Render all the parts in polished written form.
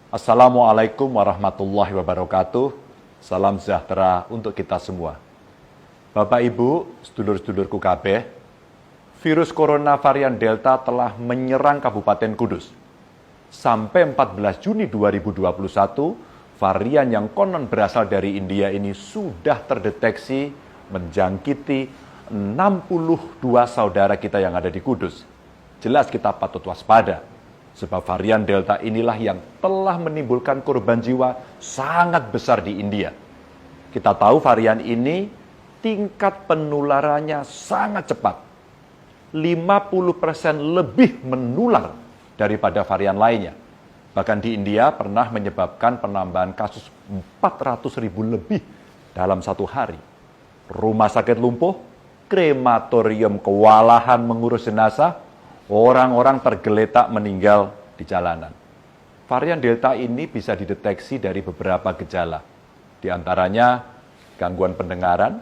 Assalamualaikum warahmatullahi wabarakatuh. Salam sejahtera untuk kita semua. Bapak Ibu, sedulur-sedulurku kabeh, virus corona varian Delta telah menyerang Kabupaten Kudus. Sampai 14 Juni 2021, varian yang konon berasal dari India ini sudah terdeteksi menjangkiti 62 saudara kita yang ada di Kudus. Jelas kita patut waspada. Sebab varian Delta inilah yang telah menimbulkan korban jiwa sangat besar di India. Kita tahu varian ini tingkat penularannya sangat cepat. 50% lebih menular daripada varian lainnya. Bahkan di India pernah menyebabkan penambahan kasus 400.000 lebih dalam satu hari. Rumah sakit lumpuh, krematorium kewalahan mengurus jenazah, orang-orang tergeletak meninggal di jalanan. Varian Delta ini bisa dideteksi dari beberapa gejala. Di antaranya gangguan pendengaran,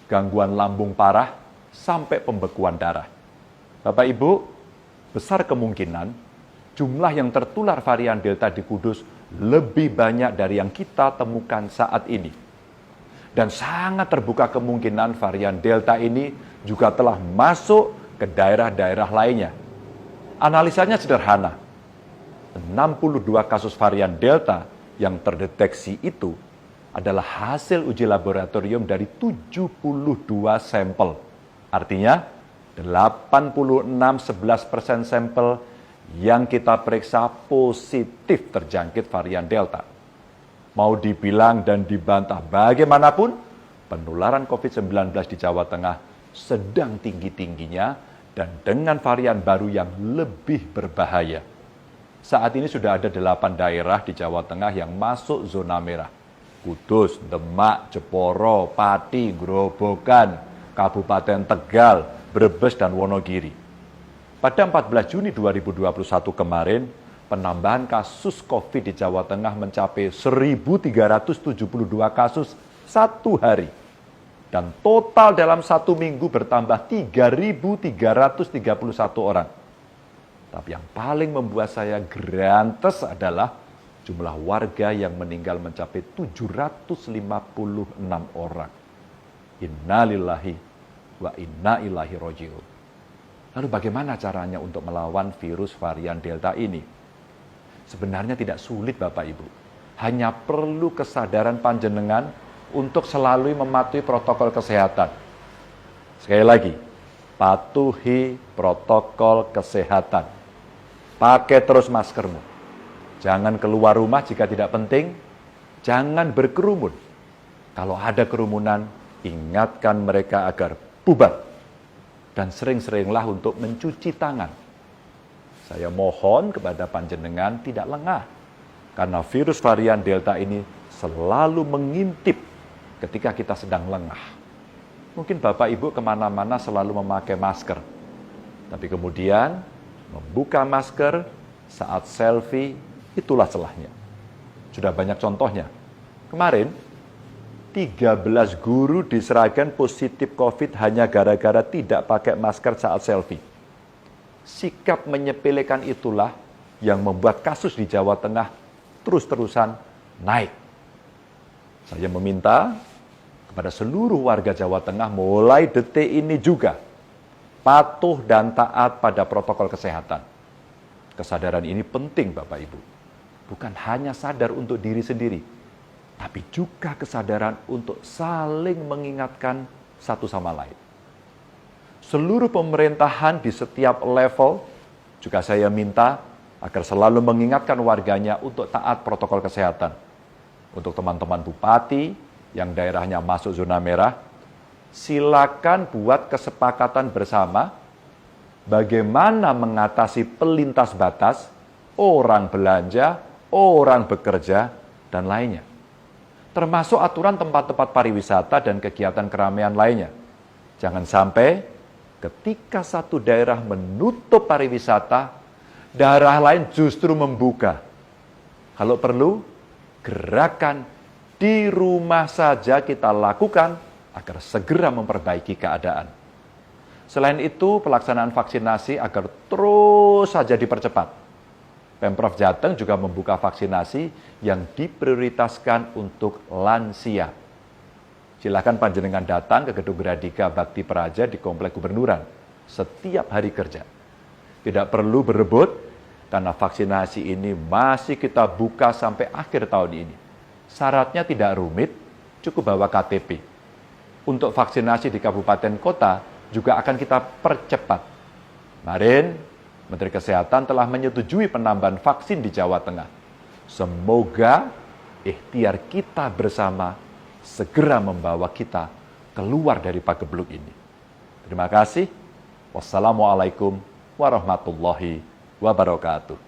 gangguan lambung parah, sampai pembekuan darah. Bapak Ibu, besar kemungkinan jumlah yang tertular varian Delta di Kudus lebih banyak dari yang kita temukan saat ini. Dan sangat terbuka kemungkinan varian Delta ini juga telah masuk ke daerah-daerah lainnya. Analisanya sederhana. 62 kasus varian Delta yang terdeteksi itu adalah hasil uji laboratorium dari 72 sampel. Artinya 86,11% sampel yang kita periksa positif terjangkit varian Delta. Mau dibilang dan dibantah bagaimanapun, penularan COVID-19 di Jawa Tengah sedang tinggi-tingginya dan dengan varian baru yang lebih berbahaya. Saat ini sudah ada 8 daerah di Jawa Tengah yang masuk zona merah. Kudus, Demak, Jeporo, Pati, Grobogan, Kabupaten Tegal, Brebes, dan Wonogiri. Pada 14 Juni 2021 kemarin, penambahan kasus COVID di Jawa Tengah mencapai 1.372 kasus satu hari. Dan total dalam satu minggu bertambah 3.331 orang. Tapi yang paling membuat saya grantes adalah jumlah warga yang meninggal mencapai 756 orang. Innalillahi wa inna ilaihi raji'un. Lalu bagaimana caranya untuk melawan virus varian Delta ini? Sebenarnya tidak sulit Bapak Ibu. Hanya perlu kesadaran panjenengan untuk selalu mematuhi protokol kesehatan. Sekali lagi, patuhi protokol kesehatan. Pakai terus maskermu. Jangan keluar rumah jika tidak penting. Jangan berkerumun. Kalau ada kerumunan, ingatkan mereka agar bubar. Dan sering-seringlah untuk mencuci tangan. Saya mohon kepada panjenengan tidak lengah. Karena virus varian Delta ini selalu mengintip ketika kita sedang lengah. Mungkin Bapak Ibu kemana-mana selalu memakai masker. Tapi kemudian membuka masker saat selfie, itulah celahnya. Sudah banyak contohnya. Kemarin, 13 guru di Sragen positif COVID hanya gara-gara tidak pakai masker saat selfie. Sikap menyepelekan itulah yang membuat kasus di Jawa Tengah terus-terusan naik. Saya meminta kepada seluruh warga Jawa Tengah mulai detik ini juga patuh dan taat pada protokol kesehatan. Kesadaran ini penting Bapak Ibu. Bukan hanya sadar untuk diri sendiri, tapi juga kesadaran untuk saling mengingatkan satu sama lain. Seluruh pemerintahan di setiap level juga saya minta agar selalu mengingatkan warganya untuk taat protokol kesehatan. Untuk teman-teman bupati yang daerahnya masuk zona merah, silakan buat kesepakatan bersama bagaimana mengatasi pelintas batas, orang belanja, orang bekerja, dan lainnya. Termasuk aturan tempat-tempat pariwisata dan kegiatan keramaian lainnya. Jangan sampai ketika satu daerah menutup pariwisata, daerah lain justru membuka. Kalau perlu, gerakan di rumah saja kita lakukan agar segera memperbaiki keadaan. Selain itu, pelaksanaan vaksinasi agar terus saja dipercepat. Pemprov Jateng juga membuka vaksinasi yang diprioritaskan untuk lansia. Silakan panjenengan datang ke Gedung Gradika Bakti Praja di Komplek Gubernuran setiap hari kerja. Tidak perlu berebut, karena vaksinasi ini masih kita buka sampai akhir tahun ini. Syaratnya tidak rumit, cukup bawa KTP. Untuk vaksinasi di kabupaten kota juga akan kita percepat. Kemarin, Menteri Kesehatan telah menyetujui penambahan vaksin di Jawa Tengah. Semoga ikhtiar kita bersama segera membawa kita keluar dari pagebluk ini. Terima kasih. Wassalamualaikum warahmatullahi wabarakatuh.